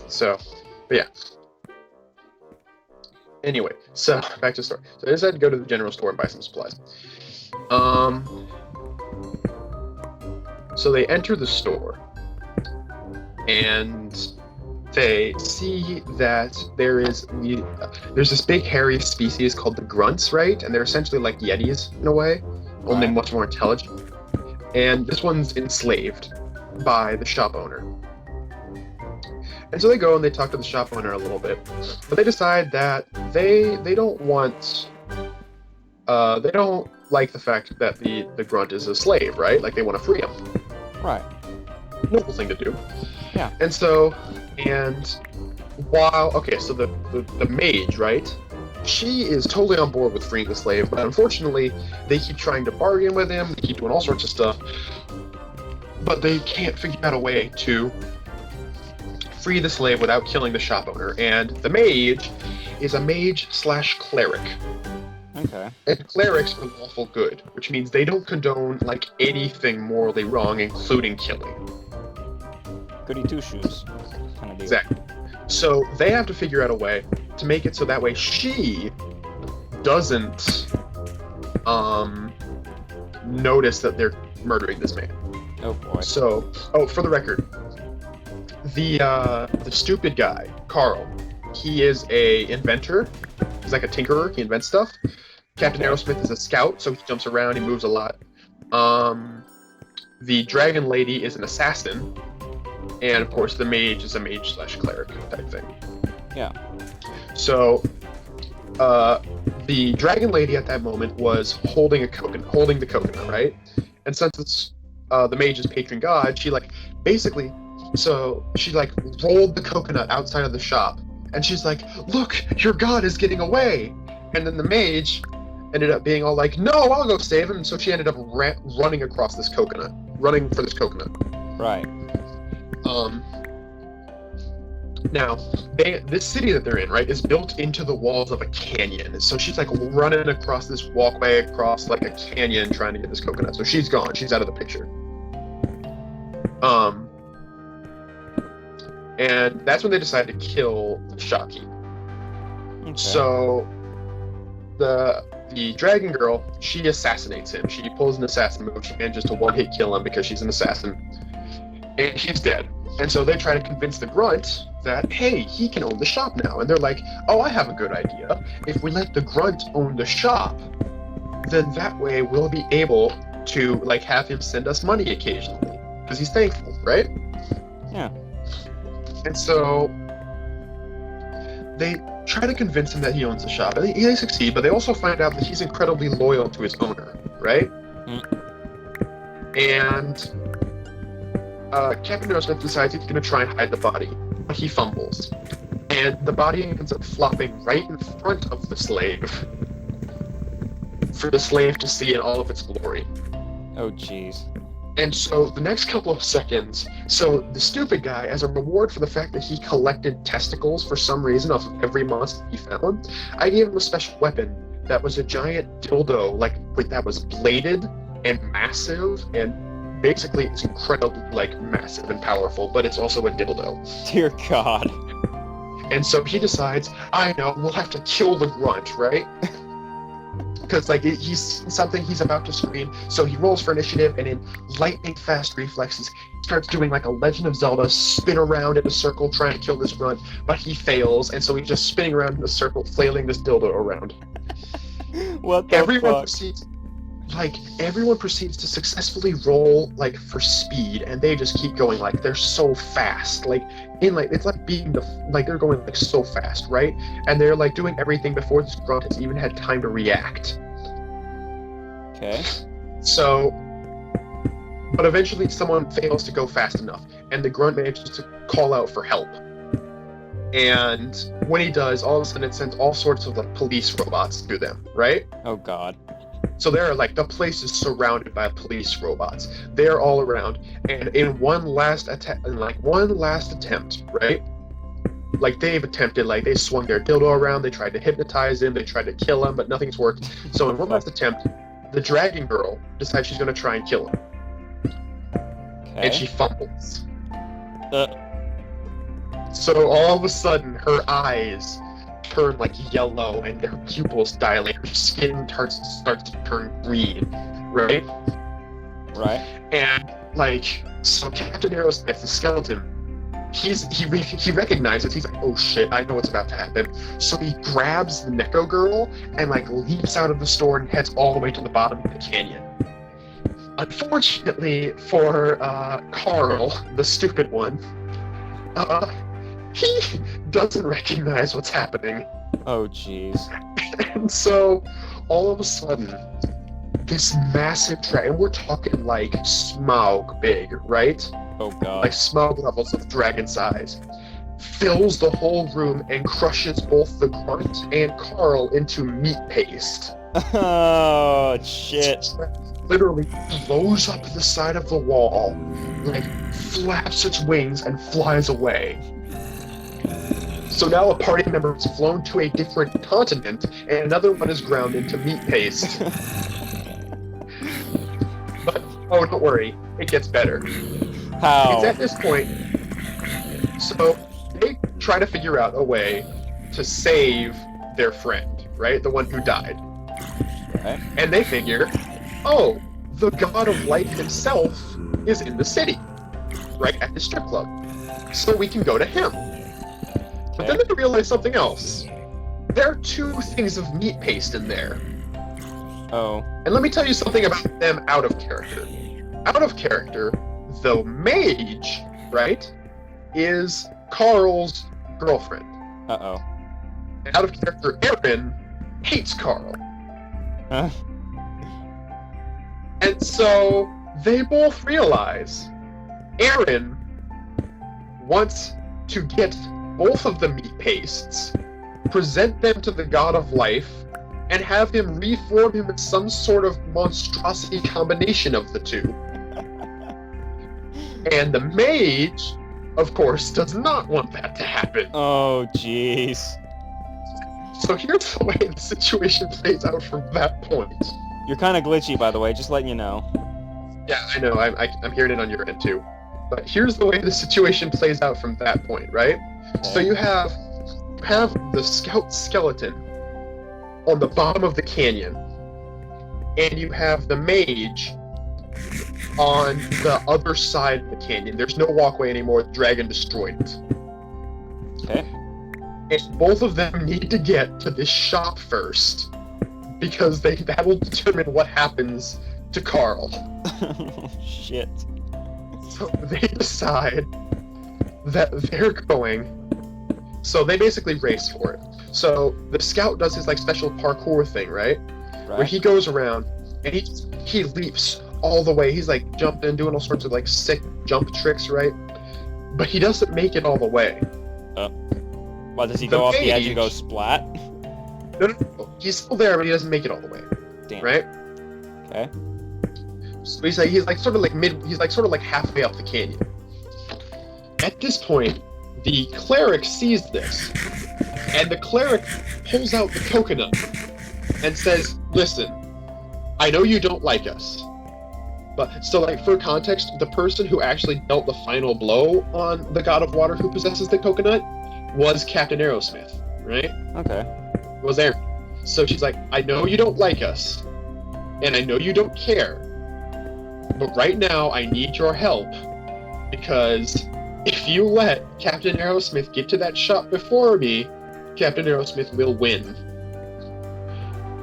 So, but yeah. Anyway, so back to the story. So they decided to go to the general store and buy some supplies. Um, so they enter the store, and they see that there's this big hairy species called the grunts, right? And they're essentially like yetis in a way, only Right. much more intelligent. And this one's enslaved by the shop owner. And so they go and they talk to the shop owner a little bit, but they decide that they don't want they don't like the fact that the grunt is a slave, right? Like they want to free him. Right. Noble thing to do. Yeah. And so, and while okay, so the mage, right? She is totally on board with freeing the slave, but unfortunately, they keep trying to bargain with him. They keep doing all sorts of stuff, but they can't figure out a way to free the slave without killing the shop owner. And the mage is a mage/cleric. Okay. And clerics are lawful good, which means they don't condone like anything morally wrong, including killing. Goody two shoes. Kind of deal. Exactly. So they have to figure out a way to make it so that way she doesn't notice that they're murdering this man. Oh boy. So, for the record, the stupid guy, Carl, he is a inventor. He's like a tinkerer. He invents stuff. Captain Aerosmith is a scout, so he jumps around. He moves a lot. The dragon lady is an assassin, and of course the mage is a mage/cleric type thing. Yeah. So, the dragon lady at that moment was holding the coconut, right? And since it's the mage's patron god, she basically rolled the coconut outside of the shop, and she's like, "Look, your god is getting away!" And then the mage ended up being all like, "No, I'll go save him." And so she ended up running across this coconut, running for this coconut. Right. Now, this city that they're in, right, is built into the walls of a canyon. So she's like running across this walkway across like a canyon trying to get this coconut. So she's gone. She's out of the picture. And that's when they decide to kill the shopkeep. Okay. So the dragon girl, she assassinates him. She pulls an assassin move. She manages to one-hit kill him because she's an assassin. And he's dead. And so they try to convince the grunt that, hey, he can own the shop now. And they're like, oh, I have a good idea. If we let the grunt own the shop, then that way we'll be able to have him send us money occasionally. Because he's thankful, right? Yeah. And so they try to convince him that he owns the shop. And they succeed, but they also find out that he's incredibly loyal to his owner, right? And Captain Aerosmith decides he's going to try and hide the body, but he fumbles. And the body ends up flopping right in front of the slave for the slave to see in all of its glory. Oh, jeez. And so the next couple of seconds, so the stupid guy, as a reward for the fact that he collected testicles for some reason off of every monster he found, I gave him a special weapon that was a giant dildo, that was bladed and massive, and basically it's incredibly massive and powerful, but it's also a dildo. Dear God. And so he decides, I know, we'll have to kill the grunt, right? Because he's about to scream, so he rolls for initiative, and in lightning fast reflexes, he starts doing a Legend of Zelda spin around in a circle trying to kill this grunt, but he fails, and so he's just spinning around in a circle, flailing this dildo around. What the fuck? Everyone proceeds to successfully roll for speed, and they just keep going they're so fast. It's being they're going so fast, right? And they're doing everything before this grunt has even had time to react. Okay. So, but eventually someone fails to go fast enough, and the grunt manages to call out for help. And when he does, all of a sudden it sends all sorts of police robots to them, right? Oh God. So there are the place is surrounded by police robots. They're all around, and in one last attempt, right? They've attempted, they swung their dildo around, they tried to hypnotize him, they tried to kill him, but nothing's worked. So in one last attempt, the dragon girl decides she's going to try and kill him. Okay. And she fumbles. So all of a sudden, her eyes turn like yellow, and her pupils dilate. Her skin starts to turn green, right? Right. And like, so Captain Aerosmith, the skeleton, he recognizes. He's like, oh shit, I know what's about to happen. So he grabs the Neko girl and like leaps out of the store and heads all the way to the bottom of the canyon. Unfortunately for Carl, the stupid one, he doesn't recognize what's happening. Oh, jeez. And so, all of a sudden, this massive dragon, we're talking like Smaug big, right? Oh, God. Like Smaug levels of dragon size, fills the whole room and crushes both the grunt and Carl into meat paste. Oh, shit. Literally blows up the side of the wall, like flaps its wings and flies away. So now a party member has flown to a different continent, and another one is ground into meat paste. But, oh, don't worry, it gets better. How? It's at this point, so they try to figure out a way to save their friend, right? The one who died. Okay. And they figure, oh, the god of life himself is in the city, right at the strip club. So we can go to him. But then they realize something else. There are 2 things of meat paste in there. Oh. And let me tell you something about them out of character. Out of character, the mage, right, is Carl's girlfriend. Uh-oh. And out of character, Aaron hates Carl. Huh? And so they both realize Aaron wants to get both of the meat pastes, present them to the god of life, and have him reform him in some sort of monstrosity combination of the 2. And the mage, of course, does not want that to happen. Oh, jeez. So here's the way the situation plays out from that point. You're kind of glitchy, by the way, just letting you know. Yeah, I know, I'm hearing it on your end too. But here's the way the situation plays out from that point, right? So you have the scout skeleton on the bottom of the canyon, and you have the mage on the other side of the canyon. There's no walkway anymore. The dragon destroyed it. Okay. And both of them need to get to this shop first, because that will determine what happens to Carl. Shit. So they decide that they're going. So they basically race for it. So the scout does his like special parkour thing, right? Where he goes around and he leaps all the way. He's like jumping and doing all sorts of like sick jump tricks, right? But he doesn't make it all the way. Well, does he go off the edge and go splat? No. He's still there, but he doesn't make it all the way. Damn. Right? Okay. So he's sort of like halfway up the canyon. At this point, the cleric sees this, and the cleric pulls out the coconut and says, "Listen, I know you don't like us, but so like for context, the person who actually dealt the final blow on the god of water who possesses the coconut was Captain Aerosmith, right? Okay. Was Aaron. So she's like, I know you don't like us, and I know you don't care, but right now I need your help, because if you let Captain Aerosmith get to that shop before me, Captain Aerosmith will win.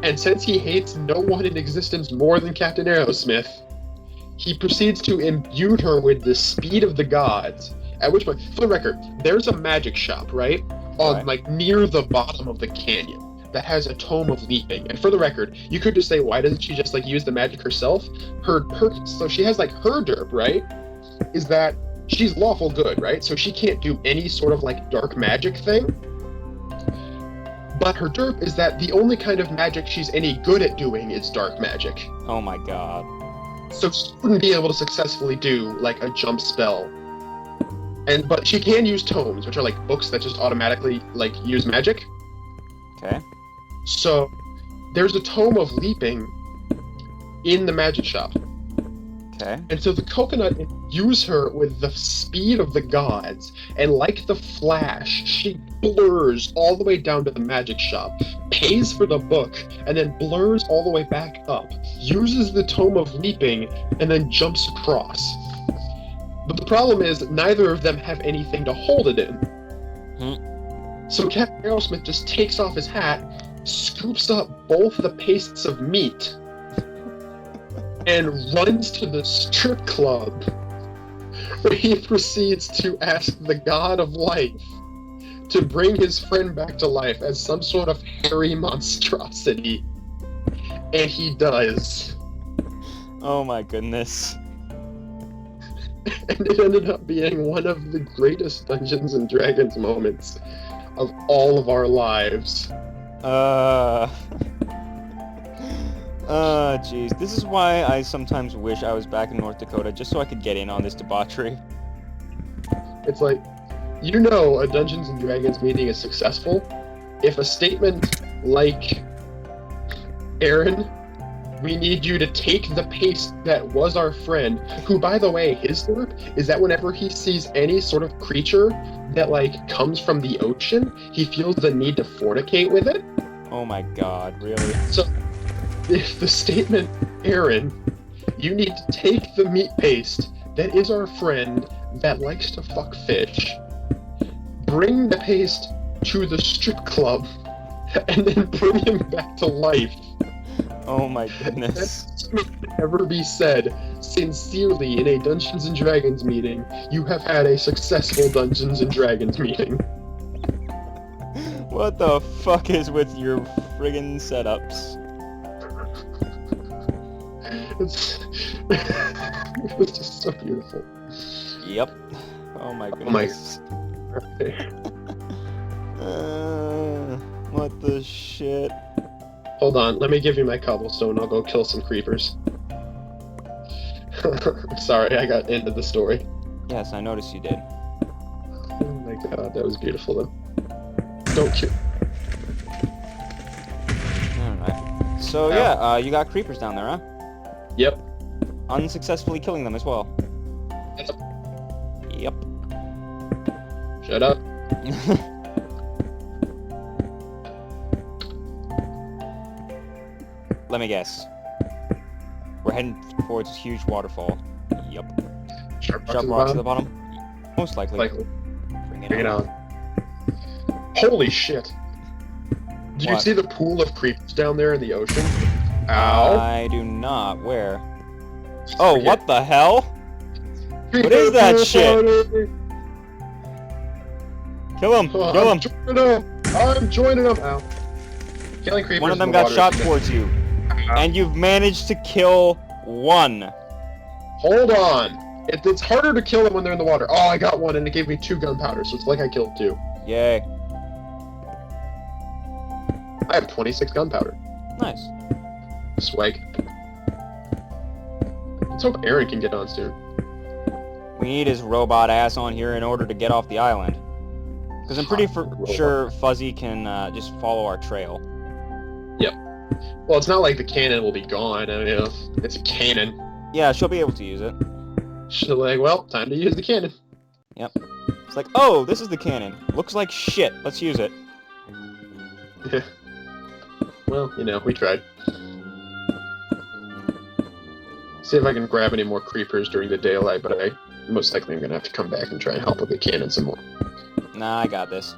And since he hates no one in existence more than Captain Aerosmith, he proceeds to imbue her with the speed of the gods. At which point, for the record, there's a magic shop, right? On like near the bottom of the canyon that has a tome of leaping. And for the record, you could just say, why doesn't she just like use the magic herself? So she has like her derp, right? Is that she's lawful good, right? So she can't do any sort of like dark magic thing. But her derp is that the only kind of magic she's any good at doing is dark magic. Oh my god. So she wouldn't be able to successfully do like a jump spell. But she can use tomes, which are like books that just automatically like use magic. Okay. So there's a tome of leaping in the magic shop. Okay. And so the coconut imbues her with the speed of the gods, and like the Flash, she blurs all the way down to the magic shop, pays for the book, and then blurs all the way back up, uses the Tome of Leaping, and then jumps across. But the problem is, neither of them have anything to hold it in. So Captain Aerosmith just takes off his hat, scoops up both the pastes of meat, and runs to the strip club, where he proceeds to ask the god of life to bring his friend back to life as some sort of hairy monstrosity. And he does. Oh my goodness. And it ended up being one of the greatest Dungeons and Dragons moments of all of our lives. Jeez. This is why I sometimes wish I was back in North Dakota, just so I could get in on this debauchery. It's like, you know a Dungeons and Dragons meeting is successful if a statement like, Aaron, we need you to take the paste that was our friend, who, by the way, his derp is that whenever he sees any sort of creature that, like, comes from the ocean, he feels the need to fornicate with it. Oh my god, really? So, if the statement, Aaron, you need to take the meat paste that is our friend that likes to fuck fish, bring the paste to the strip club, and then bring him back to life. Oh my goodness. That can ever be said sincerely in a Dungeons and Dragons meeting. You have had a successful Dungeons and Dragons meeting. What the fuck is with your friggin' setups? It's just so beautiful. Yep. Oh my Oh my- goodness. What the shit? Hold on, let me give you my cobblestone. I'll go kill some creepers. Sorry, I got into the story. Yes, I noticed you did. Oh my god, that was beautiful though. Don't kill. Alright. So yeah, you got creepers down there, huh? Yep. Unsuccessfully killing them as well. Yep. Shut up. Let me guess. We're heading towards a huge waterfall. Yep. Sharp Sharp rocks at the bottom? Most likely. Likely. Bring Bring it on. Holy shit. Did you What? see the pool of creepers down there in the ocean? Ow. I do not. Where? Oh, Forget. what the hell? Creeper is that pool shit? party. Kill him! Oh, Kill I'm him! joining them. I'm joining them. Ow. Killing creepers One of in them the got water shot is- towards you. And you've managed to kill one. Hold on. It's harder to kill them when they're in the water. Oh, I got one and it gave me 2 gunpowder, so it's like I killed 2. Yay. I have 26 gunpowder. Nice. Swag. Let's hope Aaron can get on soon. We need his robot ass on here in order to get off the island. Because I'm pretty sure Fuzzy can just follow our trail. Well, it's not like the cannon will be gone. I mean, it's a cannon. Yeah, she'll be able to use it. She's like, well, time to use the cannon. It's like, oh, this is the cannon. Looks like shit. Let's use it. Well, you know, we tried. See if I can grab any more creepers during the daylight, but I most likely am going to have to come back and try and help with the cannon some more. Nah, I got this.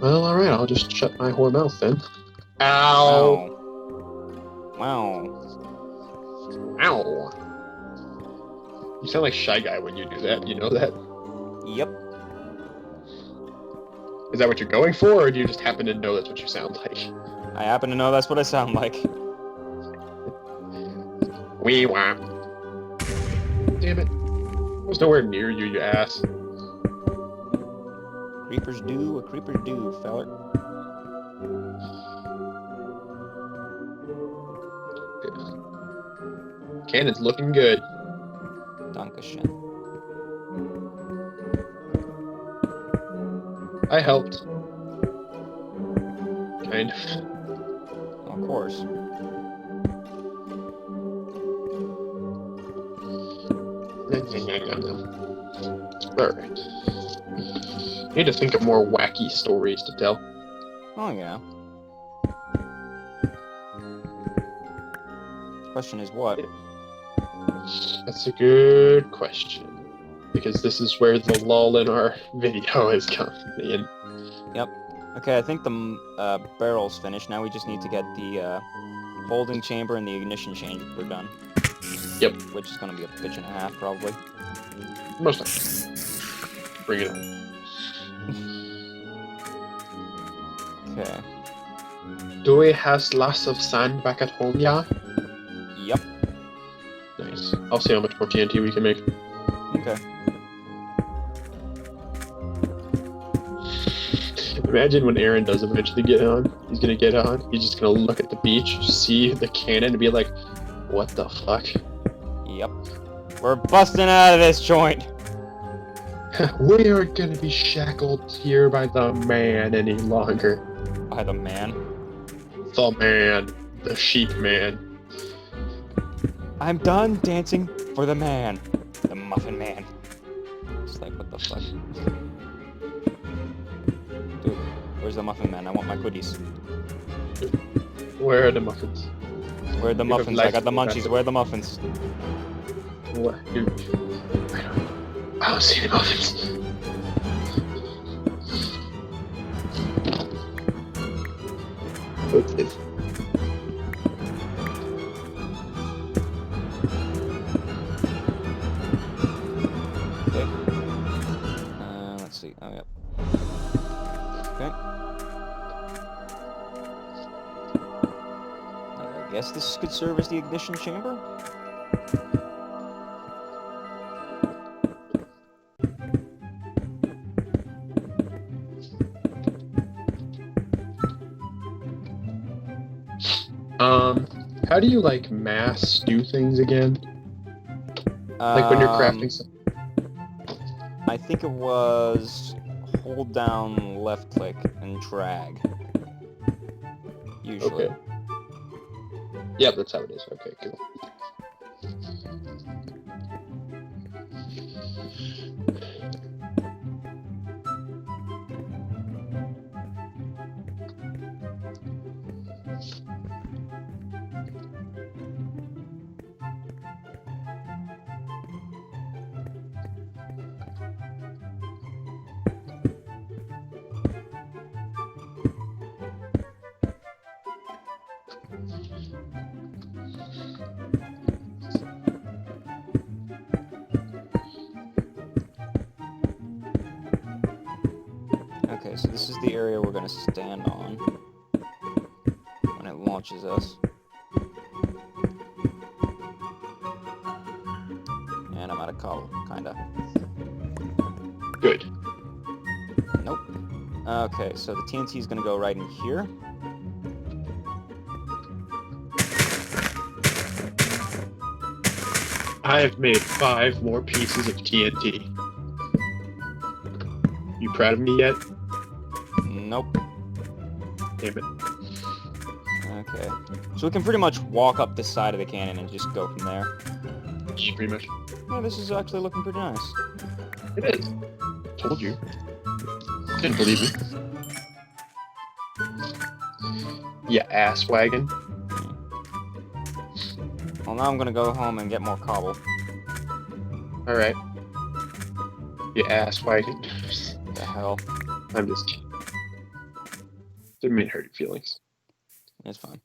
Well, alright, I'll just shut my whore mouth then. Ow! Wow. Ow! You sound like Shy Guy when you do that, you know that? Yep. Is that what you're going for, or do you just happen to know that's what you sound like? I happen to know that's what I sound like. Wee wah. Damn it. I was nowhere near you, you ass. Creepers do what creepers do, feller. Cannon's looking good. Dankeschön. I helped. Kind of. Of course. Alright. Need to think of more wacky stories to tell. Oh yeah. Question is what? That's a good question. Because this is where the lull in our video is coming in. Okay, I think the barrel's finished. Now we just need to get the holding chamber and the ignition chamber done. Yep. Which is gonna be a bitch and a half, probably. Most likely. Bring it on. Okay. Do we have lots of sand back at home, yeah? Yep. Nice. I'll see how much more TNT we can make. Okay. Imagine when Aaron does eventually get on. He's gonna get on. He's just gonna look at the beach, see the cannon, and be like, "What the fuck?" Yep. We're busting out of this joint. We aren't gonna be shackled here by the man any longer. By the man. The man. The sheep man. I'm done dancing for the man. The muffin man. It's like, what the fuck? Dude, where's the muffin man? I want my goodies. Where are the muffins? Where are the You have muffins? I got the license munchies. to- Where are the muffins? What? Dude. I don't see the muffins. What's this? Okay. Let's see. Oh, yep. Okay. I guess this could serve as the ignition chamber? How do you like mass do things again? Like when you're crafting something. I think it was hold down left click and drag. Usually. Okay. Yep, that's how it is. Okay, cool. Okay, so this is the area we're gonna stand on when it launches us. And I'm out of cobble, kinda. Good. Nope. Okay, so the TNT is gonna go right in here. I have made 5 more pieces of TNT. You proud of me yet? Nope. Damn it. Okay. So we can pretty much walk up this side of the cannon and just go from there. Yeah, pretty much. Yeah, this is actually looking pretty nice. It is. Told you. Didn't believe me. You ass wagon. Well, now I'm gonna go home and get more cobble. Alright. You ass wagon. What the hell? I'm just kidding. Didn't mean to hurt your feelings. It's fine.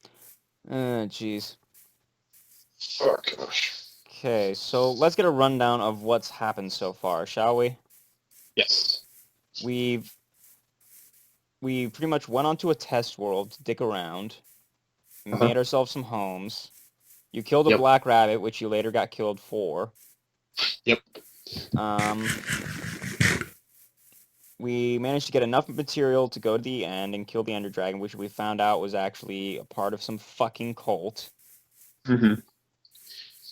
Jeez. Oh gosh. Okay, so let's get a rundown of what's happened so far, shall we? Yes. We pretty much went onto a test world to dick around. We made ourselves some homes. You killed a Yep. black rabbit, which you later got killed for. Yep. We managed to get enough material to go to the end and kill the Ender Dragon, which we found out was actually a part of some fucking cult. Mm-hmm.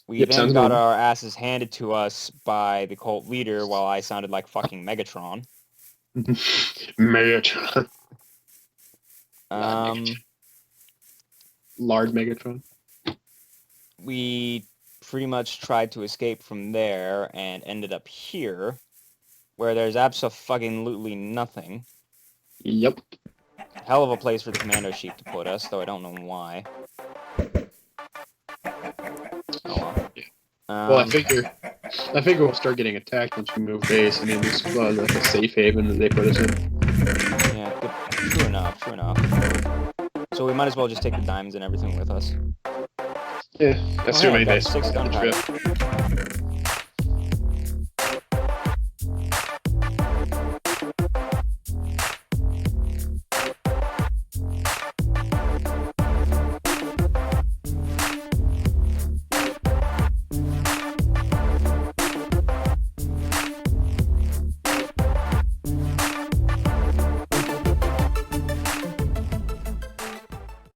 We Yep, then sounds got good. our asses handed to us by the cult leader while I sounded like fucking Megatron. Megatron. Lard Megatron. We pretty much tried to escape from there and ended up here, where there's abso-fucking-lutely nothing. Yep. Hell of a place for the commando sheep to put us, though I don't know why. Oh well. Well, I figure we'll start getting attacked once we move base. I mean, this was like a safe haven that they put us in. Yeah, good. True enough, true enough. So we might as well just take the diamonds and everything with us. Yeah, assuming got they 6 gunpowder.